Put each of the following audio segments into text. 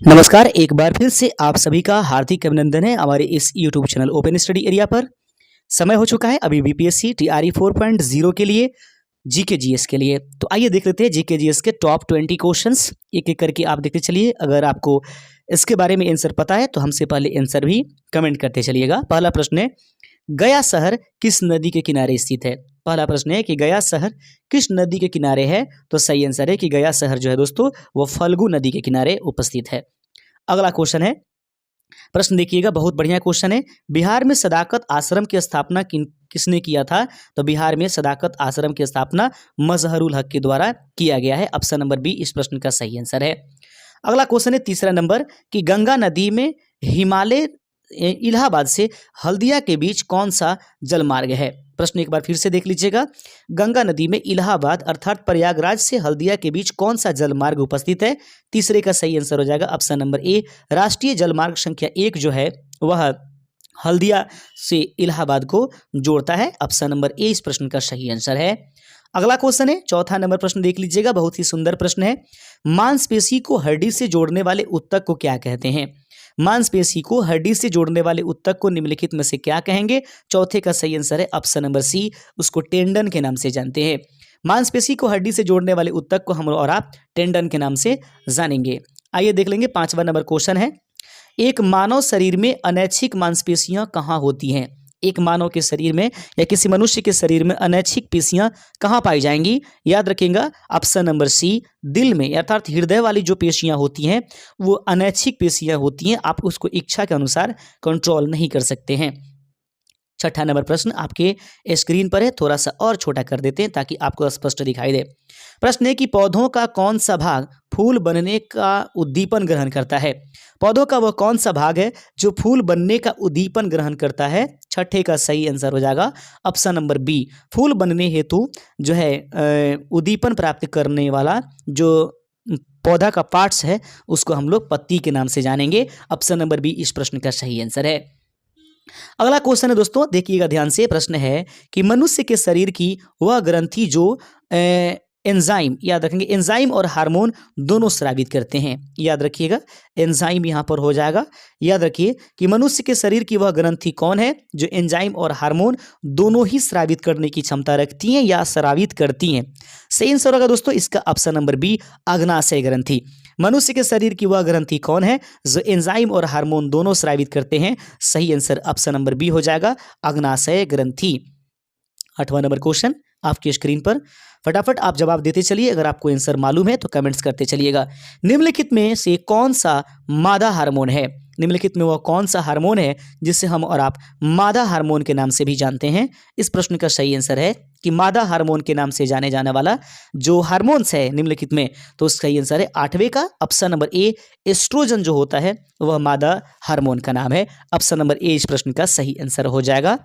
नमस्कार, एक बार फिर से आप सभी का हार्दिक अभिनंदन है हमारे इस YouTube channel open study area पर। समय हो चुका है अभी बीपीएससी टीआरई 4.0 के लिए, जीके जीएस के लिए। तो आइए देख लेते हैं जीके जीएस के टॉप 20 क्वेश्चंस एक एक करके आप देखते चलिए। अगर आपको इसके बारे में आंसर पता है तो हमसे पहले आंसर भी कमेंट करते चलिएगा। पहला प्रश्न है, गया शहर किस नदी के किनारे स्थित है? पहला प्रश्न है कि गया शहर किस नदी के किनारे है? तो सही आंसर है कि गया शहर जो है दोस्तों वो फल्गु नदी के किनारे उपस्थित है। अगला क्वेश्चन है, प्रश्न देखिएगा, बहुत बढ़िया क्वेश्चन है। बिहार में सदाकत आश्रम की स्थापना किसने किया था? तो बिहार में सदाकत आश्रम की स्थापना मजहरुल हक के द्वारा किया गया है। ऑप्शन नंबर बी इस प्रश्न का सही आंसर है। अगला क्वेश्चन है तीसरा नंबर कि गंगा नदी में हिमालय इलाहाबाद से हल्दिया के बीच कौन सा जलमार्ग है? प्रश्न एक बार फिर से देख लीजिएगा। गंगा नदी में इलाहाबाद अर्थात प्रयागराज से हल्दिया के बीच कौन सा जलमार्ग उपस्थित है? तीसरे का सही आंसर हो जाएगा ऑप्शन नंबर ए, राष्ट्रीय जलमार्ग संख्या 1 जो है वह हल्दिया से इलाहाबाद को जोड़ता है। ऑप्शन नंबर ए इस प्रश्न का सही आंसर है। अगला क्वेश्चन है चौथा नंबर प्रश्न देख लीजिएगा, बहुत ही सुंदर प्रश्न है। मांसपेशी को हड्डी से जोड़ने वाले ऊतक को क्या कहते हैं? मांसपेशी को हड्डी से जोड़ने वाले ऊतक को निम्नलिखित में से क्या कहेंगे? चौथे का सही आंसर है ऑप्शन नंबर सी, उसको टेंडन के नाम से जानते हैं। मांसपेशी को हड्डी से जोड़ने वाले ऊतक को हम और आप टेंडन के नाम से जानेंगे। आइए देख लेंगे पांचवा नंबर क्वेश्चन है, एक मानव शरीर में अनैच्छिक मांसपेशियां कहाँ होती हैं? एक मानव के शरीर में या किसी मनुष्य के शरीर में अनैच्छिक पेशियां कहाँ पाई जाएंगी? याद रखिएगा ऑप्शन नंबर सी, दिल में, अर्थात हृदय वाली जो पेशियां होती हैं वो अनैच्छिक पेशियां होती हैं। आप उसको इच्छा के अनुसार कंट्रोल नहीं कर सकते हैं। छठा नंबर प्रश्न आपके स्क्रीन पर है, थोड़ा सा और छोटा कर देते हैं ताकि आपको स्पष्ट दिखाई दे। प्रश्न है कि पौधों का कौन सा भाग फूल बनने का उद्दीपन ग्रहण करता है? पौधों का वह कौन सा भाग है जो फूल बनने का उद्दीपन ग्रहण करता है? छठे का सही आंसर हो जाएगा ऑप्शन नंबर बी, फूल बनने हेतु जो है उद्दीपन प्राप्त करने वाला जो पौधा का पार्ट्स है उसको हम लोग पत्ती के नाम से जानेंगे। ऑप्शन नंबर बी इस प्रश्न का सही आंसर है। अगला क्वेश्चन है दोस्तों, देखिएगा ध्यान से। प्रश्न है कि मनुष्य के शरीर की वह ग्रंथि जो एंजाइम, याद रखेंगे एंजाइम और हार्मोन दोनों स्रावित करते हैं। याद रखिएगा एंजाइम यहाँ पर हो जाएगा। याद रखिए कि मनुष्य के शरीर की वह ग्रंथि कौन है जो एंजाइम और हार्मोन दोनों ही स्रावित करने की क्षमता रखती हैं या स्रावित करती हैं। सही आंसर होगा दोस्तों इसका ऑप्शन नंबर बी, अग्नाशय ग्रंथि। मनुष्य के शरीर की वह ग्रंथि कौन है जो एंजाइम और हार्मोन दोनों स्रावित करते हैं? सही आंसर ऑप्शन नंबर बी हो जाएगा, अग्नाशय ग्रंथि। आठवां नंबर क्वेश्चन आपकी स्क्रीन पर, फटाफट आप जवाब देते चलिए। अगर आपको आंसर मालूम है तो कमेंट्स करते चलिएगा। निम्नलिखित में से कौन सा मादा हार्मोन है? निम्नलिखित में वह कौन सा हार्मोन है जिसे हम और आप मादा हार्मोन के नाम से भी जानते हैं? इस प्रश्न का सही आंसर है कि मादा हार्मोन के नाम से जाने जाने वाला जो हार्मोन्स है निम्नलिखित में, तो उसका सही आंसर है आठवें का ऑप्शन नंबर ए, एस्ट्रोजन जो होता है वह मादा हार्मोन का नाम है। ऑप्शन नंबर ए इस प्रश्न का सही आंसर हो जाएगा।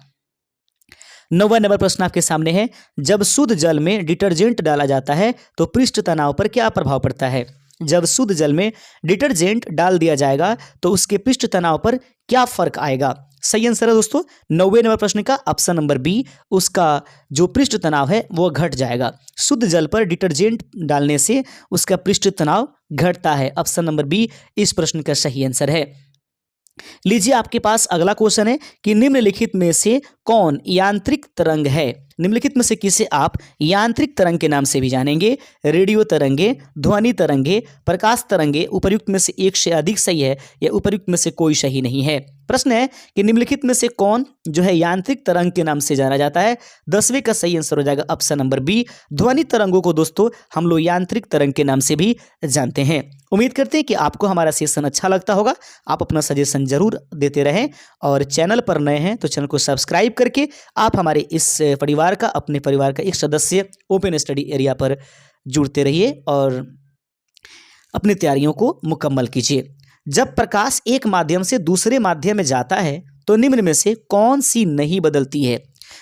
9वां नंबर प्रश्न आपके सामने है, जब शुद्ध जल में डिटर्जेंट डाला जाता है तो पृष्ठ तनाव पर क्या प्रभाव पड़ता है? जब शुद्ध जल में डिटर्जेंट डाल दिया जाएगा तो उसके पृष्ठ तनाव पर क्या फर्क आएगा? सही आंसर है दोस्तों 9वें नंबर प्रश्न का ऑप्शन नंबर बी, उसका जो पृष्ठ तनाव है वो घट जाएगा। शुद्ध जल पर डिटर्जेंट डालने से उसका पृष्ठ तनाव घटता है। ऑप्शन नंबर बी इस प्रश्न का सही आंसर है। लीजिए आपके पास अगला क्वेश्चन है कि निम्नलिखित में से कौन यांत्रिक तरंग है? निम्नलिखित में से किसे आप यांत्रिक तरंग के नाम से भी जानेंगे? रेडियो तरंगे, ध्वनि तरंगे, प्रकाश तरंगे, उपर्युक्त में से एक से अधिक सही है या उपर्युक्त में से कोई सही नहीं है? प्रश्न है कि निम्नलिखित में से कौन जो है यांत्रिक तरंग के नाम से जाना जाता है? 10वें का सही आंसर हो जाएगा ऑप्शन नंबर बी, ध्वनि तरंगों को दोस्तों हम लोग यांत्रिक तरंग के नाम से भी जानते हैं। उम्मीद करते हैं कि आपको हमारा सेशन अच्छा लगता होगा। आप अपना सजेशन जरूर देते रहें और चैनल पर नए हैं तो चैनल को सब्सक्राइब करके आप हमारे इस परिवार का, अपने परिवार का एक सदस्य ओपन स्टडी एरिया पर जुड़ते रहिए और अपनी तैयारियों को मुकम्मल कीजिए। जब प्रकाश एक माध्यम से दूसरे माध्यम में जाता है तो निम्न में से कौन सी नहीं बदलती है?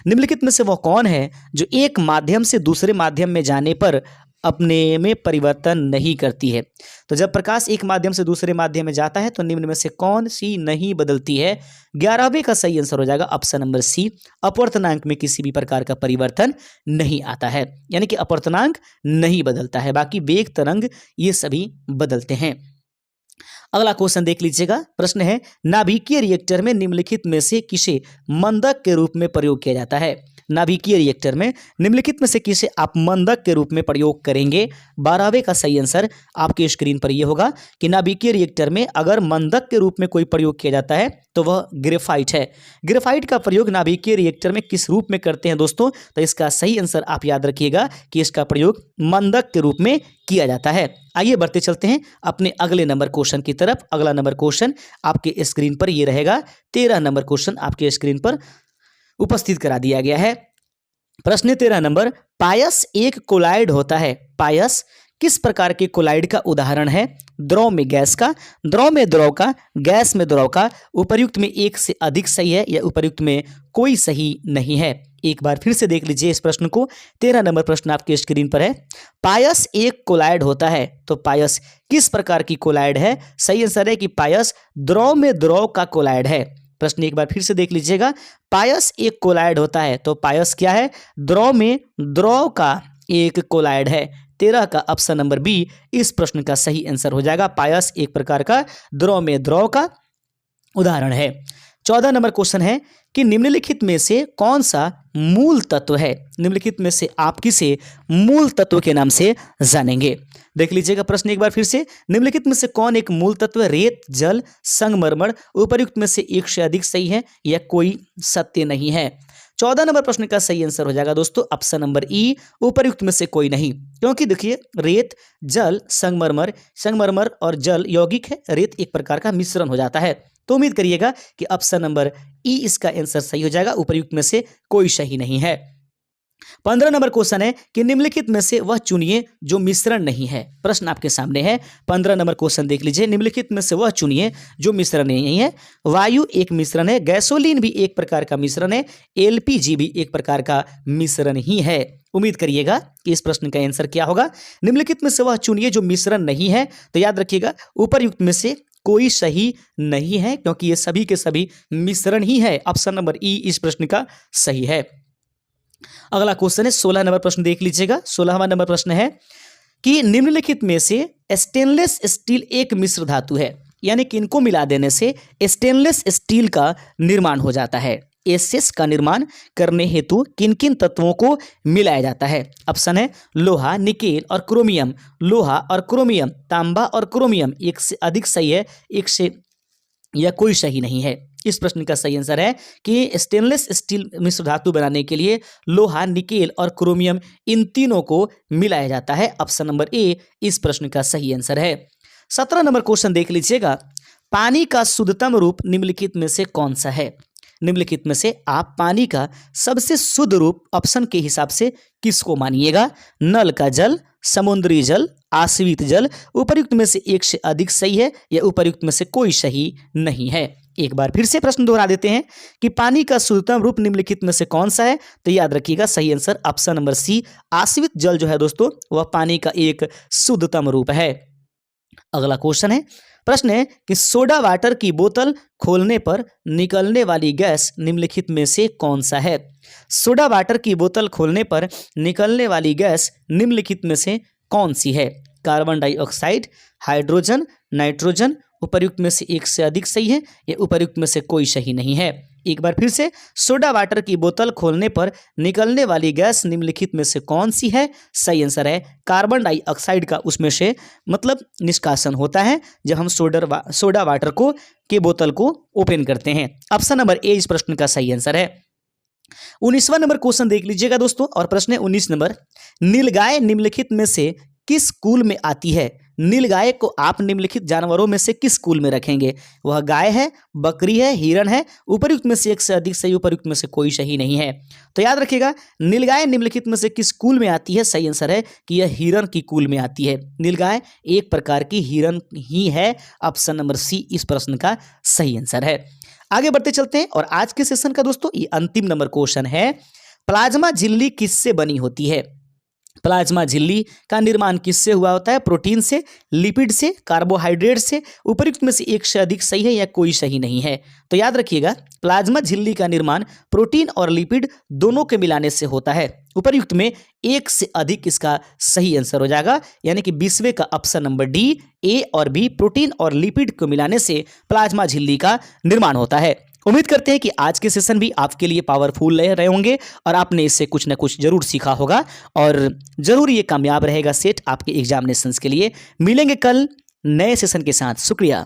निम्नलिखित में से वह कौन है जो एक माध्यम से दूसरे माध्यम में जाने पर अपने में परिवर्तन नहीं करती है? तो जब प्रकाश एक माध्यम से दूसरे माध्यम में जाता है तो निम्न में से कौन सी नहीं बदलती है? 11वें का सही आंसर हो जाएगा ऑप्शन नंबर सी, अपवर्तनांक में किसी भी प्रकार का परिवर्तन नहीं आता है, यानी कि अपवर्तनांक नहीं बदलता है, बाकी वेग तरंग ये सभी बदलते हैं। अगला क्वेश्चन देख लीजिएगा। प्रश्न है, नाभिकीय रिएक्टर में निम्नलिखित में से किसे मंदक के रूप में प्रयोग किया जाता है? नाभिकीय रिएक्टर में निम्नलिखित में से किसे आप मंदक के रूप में प्रयोग करेंगे? 12वें का सही आंसर आपके स्क्रीन पर यह होगा कि नाभिकीय रिएक्टर में अगर मंदक के रूप में कोई प्रयोग किया जाता है तो वह ग्रेफाइट है। ग्रेफाइट का प्रयोग नाभिकीय रिएक्टर में किस रूप में करते हैं दोस्तों? तो इसका सही आंसर आप याद रखिएगा कि इसका प्रयोग मंदक के रूप में किया जाता है। आइए बढ़ते चलते हैं अपने अगले नंबर क्वेश्चन की तरफ। अगला नंबर क्वेश्चन आपके स्क्रीन पर यह रहेगा। 13 नंबर क्वेश्चन आपके स्क्रीन पर उपस्थित करा दिया गया है। प्रश्न 13 नंबर, पायस एक कोलाइड होता है। पायस किस प्रकार के कोलाइड का उदाहरण है? द्रव में गैस का, द्रव में द्रव का, गैस में द्रव का, उपर्युक्त में एक से अधिक सही है या उपर्युक्त में कोई सही नहीं है? एक बार फिर से देख लीजिए इस प्रश्न को। 13 नंबर प्रश्न आपके स्क्रीन पर है। पायस एक कोलाइड होता है, तो पायस किस प्रकार की कोलाइड है? सही आंसर है कि पायस द्रव में द्रव का कोलाइड है। प्रश्न एक बार फिर से देख लीजिएगा। पायस एक कोलाइड होता है, तो पायस क्या है? द्रव में द्रव का एक कोलाइड है। 13 का ऑप्शन नंबर बी इस प्रश्न का सही आंसर हो जाएगा। पायस एक प्रकार का द्रव में द्रव का उदाहरण है। 14 नंबर क्वेश्चन है कि निम्नलिखित में से कौन सा मूल तत्व है? निम्नलिखित में से आप किसे मूल तत्व के नाम से जानेंगे? देख लीजिएगा प्रश्न एक बार फिर से। निम्नलिखित में से कौन एक मूल तत्व? रेत, जल, संगमरमर, उपर्युक्त में से एक से अधिक सही है या कोई सत्य नहीं है? 14 नंबर प्रश्न का सही आंसर हो जाएगा दोस्तों ऑप्शन नंबर ई, उपर्युक्त में से कोई नहीं। क्योंकि देखिए रेत, जल, संगमरमर और जल यौगिक है, रेत एक प्रकार का मिश्रण हो जाता है। तो उम्मीद करिएगा कि ऑप्शन नंबर ई इसका आंसर सही हो जाएगा, उपर्युक्त में से कोई सही नहीं है। 15 नंबर क्वेश्चन है कि निम्नलिखित में से वह चुनिए जो मिश्रण नहीं है। प्रश्न आपके सामने है। 15 नंबर क्वेश्चन देख लीजिए। निम्नलिखित में से वह चुनिए जो मिश्रण नहीं है। वायु एक मिश्रण है, गैसोलीन भी एक प्रकार का मिश्रण है, एलपीजी भी एक प्रकार का मिश्रण ही है। उम्मीद करिएगा कि इस प्रश्न का आंसर क्या होगा। निम्नलिखित में से वह चुनिए जो मिश्रण नहीं है, तो याद रखिएगा उपर्युक्त में से कोई सही नहीं है, क्योंकि ये सभी के सभी मिश्रण ही है। ऑप्शन नंबर ई इस प्रश्न का सही है। अगला क्वेश्चन है 16 नंबर प्रश्न देख लीजिएगा। 16वां नंबर प्रश्न है कि निम्नलिखित में से स्टेनलेस स्टील एक मिश्र धातु है, यानी कि इनको मिला देने से स्टेनलेस स्टील का निर्माण हो जाता है। एसएस का निर्माण करने हेतु किन किन तत्वों को मिलाया जाता है? ऑप्शन है लोहा, निकेल और क्रोमियम। लोहा और क्रोमियम, तांबा और क्रोमियम, एक से अधिक सही है, एक से या कोई सही नहीं है। इस प्रश्न का सही आंसर है कि स्टेनलेस स्टील मिश्र धातु बनाने के लिए लोहा, निकेल और क्रोमियम इन तीनों को मिलाया जाता है। ऑप्शन नंबर ए इस प्रश्न का सही आंसर है। 17 नंबर क्वेश्चन देख लीजिएगा। पानी का शुद्धतम रूप निम्नलिखित में से कौन सा है? निम्नलिखित में से आप पानी का सबसे शुद्ध रूप ऑप्शन के हिसाब से किसको मानिएगा? नल का जल, समुद्री जल, आश्रित जल, उपर्युक्त में से एक से अधिक सही है या उपर्युक्त में से कोई सही नहीं है? एक बार फिर से प्रश्न दोहरा देते हैं कि पानी का शुद्धतम रूप निम्नलिखित में से कौन सा है? तो याद रखिएगा सही आंसर ऑप्शन नंबर सी, आश्रित जल जो है दोस्तों वह पानी का एक शुद्धतम रूप है। अगला क्वेश्चन है, प्रश्न है कि सोडा वाटर की बोतल खोलने पर निकलने वाली गैस निम्नलिखित में से कौन सा है? सोडा वाटर की बोतल खोलने पर निकलने वाली गैस निम्नलिखित में से कौन सी है? कार्बन डाइऑक्साइड, हाइड्रोजन, नाइट्रोजन, उपर्युक्त में से एक से अधिक सही है या उपर्युक्त में से कोई सही नहीं है? एक बार फिर से, सोडा वाटर की बोतल खोलने पर निकलने वाली गैस निम्नलिखित में से कौन सी है? सही आंसर है कार्बन डाइऑक्साइड का उसमें से मतलब निष्कासन होता है जब हम सोडा वाटर को के बोतल को ओपन करते हैं। ऑप्शन नंबर ए इस प्रश्न का सही आंसर है। 19वां नंबर क्वेश्चन देख लीजिएगा दोस्तों और प्रश्न है 19 नंबर, नीलगाय निम्नलिखित में से किस कुल में आती है? नीलगाय को आप निम्नलिखित जानवरों में से किस कुल में रखेंगे? वह गाय है, बकरी है, हिरण है, उपर्युक्त में से एक से अधिक सही, उपर्युक्त में से कोई सही नहीं है। तो याद रखिएगा नीलगाय निम्नलिखित में से किस कुल में आती है? सही आंसर है कि यह हिरण की कुल में आती है। नीलगाय एक प्रकार की हिरण ही है। ऑप्शन नंबर सी इस प्रश्न का सही आंसर है। आगे बढ़ते चलते हैं और आज के सेशन का दोस्तों ये अंतिम नंबर क्वेश्चन है, प्लाज्मा झिल्ली किससे बनी होती है? प्लाज्मा झिल्ली का निर्माण किससे हुआ होता है? प्रोटीन से, लिपिड से, कार्बोहाइड्रेट से, उपर्युक्त में से एक से अधिक सही है या कोई सही नहीं है? तो याद रखिएगा प्लाज्मा झिल्ली का निर्माण प्रोटीन और लिपिड दोनों के मिलाने से होता है। उपर्युक्त में एक से अधिक इसका सही आंसर हो जाएगा, यानी कि 20वें का ऑप्शन नंबर डी, ए और बी, प्रोटीन और लिपिड को मिलाने से प्लाज्मा झिल्ली का निर्माण होता है। उम्मीद करते हैं कि आज के सेशन भी आपके लिए पावरफुल रहे होंगे और आपने इससे कुछ ना कुछ जरूर सीखा होगा और जरूर ये कामयाब रहेगा सेट आपके एग्जामिनेशंस के लिए। मिलेंगे कल नए सेशन के साथ। शुक्रिया।